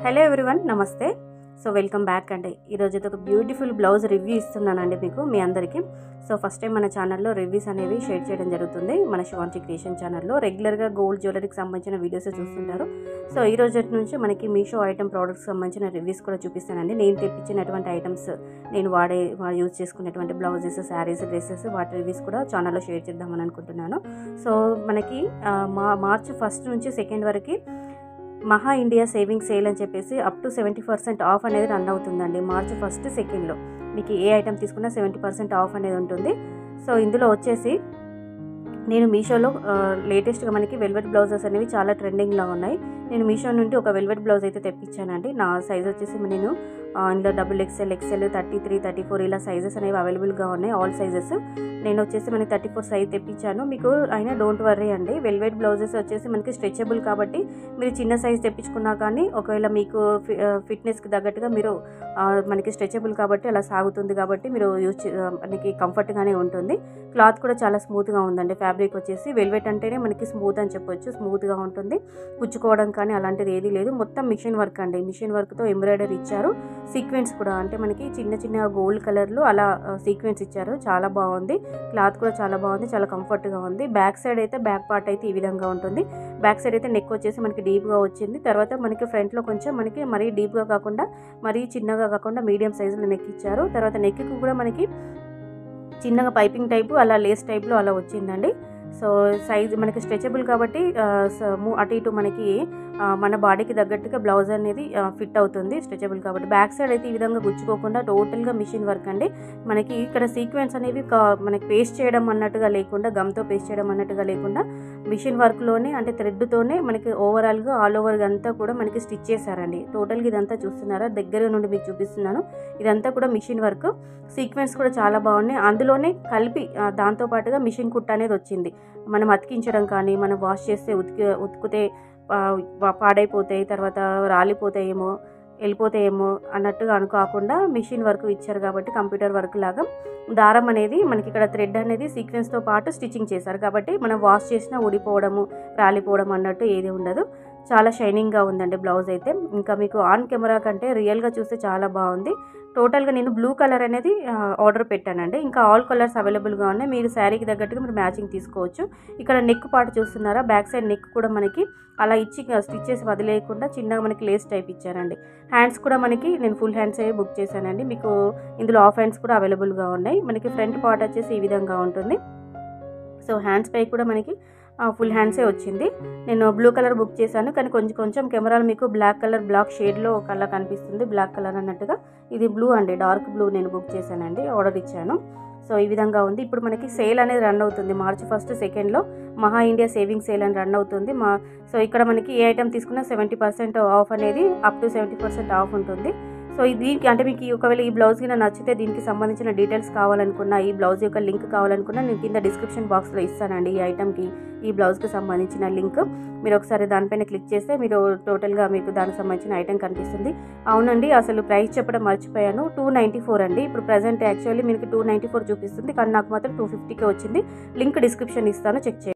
Hello everyone, నమస్తే. So welcome back అండి. ఈరోజు అయితే ఒక బ్యూటిఫుల్ బ్లౌజ్ రివ్యూ ఇస్తున్నానండి మీకు మీ అందరికీ. సో ఫస్ట్ టైం మన ఛానల్లో రివ్యూస్ అనేవి షేర్ చేయడం జరుగుతుంది. మన శివాంశి క్రియేషన్ ఛానల్లో రెగ్యులర్గా గోల్డ్ జ్యువెలరీకి సంబంధించిన వీడియోస్ చూస్తుంటారు. సో ఈ రోజు నుంచి మనకి మీషో ఐటమ్ ప్రోడక్ట్స్ సంబంధించిన రివ్యూస్ కూడా చూపిస్తానండి. నేను తెప్పించినటువంటి ఐటమ్స్, నేను యూజ్ చేసుకునేటువంటి బ్లౌజెస్, శారీస్, డ్రెస్సెస్, వాటి రివ్యూస్ కూడా ఛానల్లో షేర్ చేద్దామని అనుకుంటున్నాను. సో మనకి మార్చ్ 1 నుంచి 2 వరకు మహా ఇండియా సేవింగ్ సేల్ అని చెప్పేసి అప్ టు 70% ఆఫ్ అనేది రన్ అవుతుందండి. మార్చ్ 1, 2లో మీకు ఏ ఐటమ్ తీసుకున్నా 70% ఆఫ్ అనేది ఉంటుంది. సో ఇందులో వచ్చేసి నేను మీషోలో లేటెస్ట్గా మనకి వెల్వెట్ బ్లౌజెస్ అనేవి చాలా ట్రెండింగ్లో ఉన్నాయి. నేను మీషో నుండి ఒక వెల్వెట్ బ్లౌజ్ అయితే తెప్పించానండి. నా సైజ్ వచ్చేసి నేను ఇందులో XXL, XL, 33, 34 ఇలా సైజెస్ అనేవి అవైలబుల్గా ఉన్నాయి, ఆల్ సైజెస్. నేను వచ్చేసి మనకి 34 సైజ్ తెప్పించాను. మీకు అయినా డోంట్ వర్రీ అండి, వెల్వెట్ బ్లౌజెస్ వచ్చేసి మనకి స్ట్రెచబుల్ కాబట్టి మీరు చిన్న సైజ్ తెప్పించుకున్నా కానీ ఒకవేళ మీకు ఫిట్నెస్కి తగ్గట్టుగా మీరు మనకి స్ట్రెచబుల్ కాబట్టి అలా సాగుతుంది కాబట్టి మీరు మనకి కంఫర్ట్గానే ఉంటుంది. క్లాత్ కూడా చాలా స్మూత్గా ఉందండి. ఫ్యాబ్రిక్ వచ్చేసి వెల్వెట్ అంటేనే మనకి స్మూత్ అని చెప్పొచ్చు, స్మూత్గా ఉంటుంది. కుచ్చుకోవడం కానీ అలాంటిది ఏది లేదు. మొత్తం మిషన్ వర్క్ అండి. మిషన్ వర్క్తో ఎంబ్రాయిడరీ ఇచ్చారు. సీక్వెన్స్ కూడా అంటే మనకి చిన్న చిన్న గోల్డ్ కలర్లో అలా సీక్వెన్స్ ఇచ్చారు. చాలా బాగుంది. క్లాత్ కూడా చాలా బాగుంది, చాలా కంఫర్ట్గా ఉంది. బ్యాక్ సైడ్ అయితే బ్యాక్ పార్ట్ అయితే ఈ విధంగా ఉంటుంది. బ్యాక్ సైడ్ అయితే నెక్ వచ్చేసి మనకి డీప్గా వచ్చింది. తర్వాత మనకి ఫ్రంట్లో కొంచెం మనకి మరీ డీప్గా కాకుండా మరీ చిన్నగా కాకుండా మీడియం సైజులో నెక్ ఇచ్చారు. తర్వాత నెక్కి కూడా మనకి చిన్నగా పైపింగ్ టైపు అలా లేస్ టైప్లో అలా వచ్చిందండి. సో సైజ్ మనకి స్ట్రెచబుల్ కాబట్టి అటు ఇటు మనకి మన బాడీకి తగ్గట్టుగా బ్లౌజ్ అనేది ఫిట్ అవుతుంది, స్ట్రెచబుల్ కాబట్టి. బ్యాక్ సైడ్ అయితే ఈ విధంగా గుచ్చుకోకుండా టోటల్గా మిషన్ వర్క్ అండి. మనకి ఇక్కడ సీక్వెన్స్ అనేవి మనకి పేస్ట్ చేయడం అన్నట్టుగా లేకుండా, గమ్తో పేస్ట్ చేయడం అన్నట్టుగా లేకుండా మిషన్ వర్క్లోనే అంటే థ్రెడ్తోనే మనకి ఓవరాల్గా ఆల్ ఓవర్గా అంతా కూడా మనకి స్టిచ్ చేశారండి. టోటల్గా ఇదంతా చూస్తున్నారా, దగ్గర నుండి మీకు చూపిస్తున్నాను. ఇదంతా కూడా మిషన్ వర్క్. సీక్వెన్స్ కూడా చాలా బాగున్నాయి. అందులోనే కలిపి దాంతోపాటుగా మిషన్ కుట్ అనేది వచ్చింది. మనం అతికించడం కానీ, మనం వాష్ చేస్తే ఉతికితే పాడైపోతాయి, తర్వాత రాలిపోతాయేమో, వెళ్ళిపోతాయేమో అన్నట్టుగా అనుకోకుండా మిషన్ వర్క్ ఇచ్చారు కాబట్టి కంప్యూటర్ వర్క్ లాగా దారం అనేది మనకి ఇక్కడ థ్రెడ్ అనేది సీక్వెన్స్తో పాటు స్టిచ్చింగ్ చేశారు కాబట్టి మనం వాష్ చేసినా ఊడిపోవడము, రాలిపోవడం అన్నట్టు ఏది ఉండదు. చాలా షైనింగ్గా ఉందండి బ్లౌజ్ అయితే. ఇంకా మీకు ఆన్ కెమెరా కంటే రియల్గా చూస్తే చాలా బాగుంది. టోటల్గా నేను బ్లూ కలర్ అనేది ఆర్డర్ పెట్టానండి. ఇంకా ఆల్ కలర్స్ అవైలబుల్గా ఉన్నాయి. మీరు శారీకి తగ్గట్టుగా మీరు మ్యాచింగ్ తీసుకోవచ్చు. ఇక్కడ నెక్ పార్ట్ చూస్తున్నారా, బ్యాక్ సైడ్ నెక్ కూడా మనకి అలా ఇచ్చి స్టిచ్ చేసి వదిలేయకుండా చిన్నగా మనకి లేస్ టైప్ ఇచ్చారండి. హ్యాండ్స్ కూడా మనకి నేను ఫుల్ హ్యాండ్స్ అయ్యి బుక్ చేశానండి. మీకు ఇందులో హాఫ్ హ్యాండ్స్ కూడా అవైలబుల్గా ఉన్నాయి. మనకి ఫ్రంట్ పార్ట్ వచ్చేసి ఈ విధంగా ఉంటుంది. సో హ్యాండ్స్ పై కూడా మనకి ఫుల్ హ్యాండ్సే వచ్చింది. నేను బ్లూ కలర్ బుక్ చేశాను, కానీ కొంచెం కెమెరాలో మీకు బ్లాక్ షేడ్లో కలర్ కనిపిస్తుంది, బ్లాక్ కలర్ అన్నట్టుగా. ఇది బ్లూ అండి, డార్క్ బ్లూ నేను బుక్ చేశానండి, ఆర్డర్ ఇచ్చాను. సో ఈ విధంగా ఉంది. ఇప్పుడు మనకి సేల్ అనేది రన్ అవుతుంది. మార్చ్ 1, 2లో మహా ఇండియా సేవింగ్ సేల్ అని రన్ అవుతుంది. సో ఇక్కడ మనకి ఏ ఐటమ్ తీసుకున్నా 70% ఆఫ్ అనేది అప్ టు 70% ఆఫ్ ఉంటుంది. సో దీనికి అంటే మీకు ఒకవేళ ఈ బ్లౌజ్ కింద నచ్చితే దీనికి సంబంధించిన డీటెయిల్స్ కావాలనుకున్నా, ఈ బ్లౌజ్ యొక్క లింక్ కావాలనుకున్నా నేను కింద డిస్క్రిప్షన్ బాక్స్లో ఇస్తానండి. ఈ ఐటమ్కి, ఈ బ్లౌజ్కి సంబంధించిన లింక్ మీరు ఒకసారి దానిపైన క్లిక్ చేస్తే మీరు టోటల్గా మీకు దానికి సంబంధించిన ఐటమ్ కనిపిస్తుంది. అవునండి, అసలు ప్రైస్ చెప్పడం మర్చిపోయాను. 294 అండి. ఇప్పుడు ప్రజెంట్ యాక్చువల్లీ మీకు 294 చూపిస్తుంది, కానీ నాకు మాత్రం 250కే వచ్చింది. లింక్ డిస్క్రిప్షన్ ఇస్తాను, చెక్ చేయండి.